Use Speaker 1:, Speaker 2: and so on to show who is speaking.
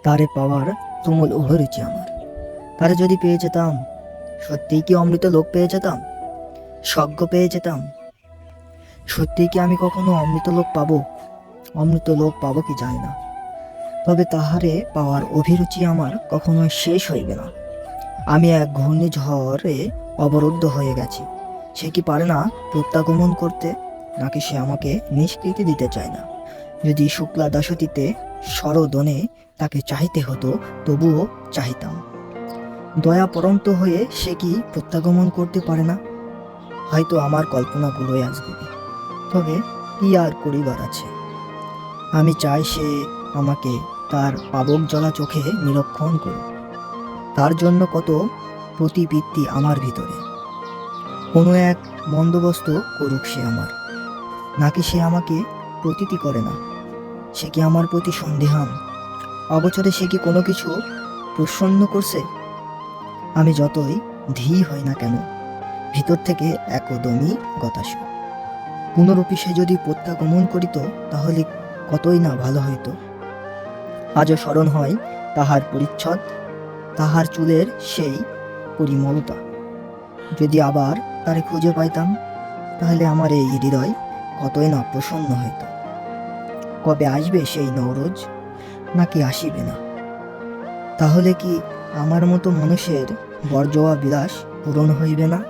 Speaker 1: তারে পাওয়ার তুমুল অভিরুচি আমার। তারে যদি পেয়ে যেতাম, সত্যিই কি অমৃত লোক পেয়ে যেতাম, স্বর্গ পেয়ে যেতাম। সত্যিই কি আমি কখনো অমৃত লোক পাবো? অমৃত লোক পাবো কি জানি না, তবে তাহারে পাওয়ার অভিরুচি আমার কখনোই শেষ হইবে না। আমি এক ঘূর্ণিঝড়ে অবরুদ্ধ হয়ে গেছি। সে কি পারে না প্রত্যাগমন করতে, নাকি সে আমাকে নিষ্কৃতি দিতে চায় না? যদি শুক্লা দাসতীতে সরদনে তাকে চাহিতে হতো, তবুও চাহিতাম। দয়া পরন্ত হয়ে সে কি প্রত্যাগমন করতে পারে না? হয়তো আমার কল্পনাগুলোই আসবে, তবে কি আর করিবার আছে। আমি চাই সে আমাকে তার পাবক জ্বলা চোখে নিরীক্ষণ করুক। তার জন্য কত প্রতিবৃত্তি আমার ভিতরে। কোনো এক বন্দোবস্ত করুক সে আমার। নাকি সে আমাকে প্রতীতি করে না? সে কি আমার প্রতি সন্দেহান? অগোচরে সে কি কোনো কিছু প্রসন্ন করছে? আমি যতই ধী হই না কেন, ভিতর থেকে একদমই গতাশ। পুনরূপী সে যদি প্রত্যাগমন করিত, তাহলে কতই না ভালো হইত। আজও স্মরণ হয় তাহার পরিচ্ছদ, তাহার চুলের সেই পরিমলতা। যদি আবার তারে খুঁজে পাইতাম, তাহলে আমার এই হৃদয় কতই না প্রসন্ন হইত। কবে আসবে সেই নওরোজ, নাকি আসিবে না? তাহলে কি আমার মতো মানুষের বর্জয়া বিলাস পূরণ হইবে না?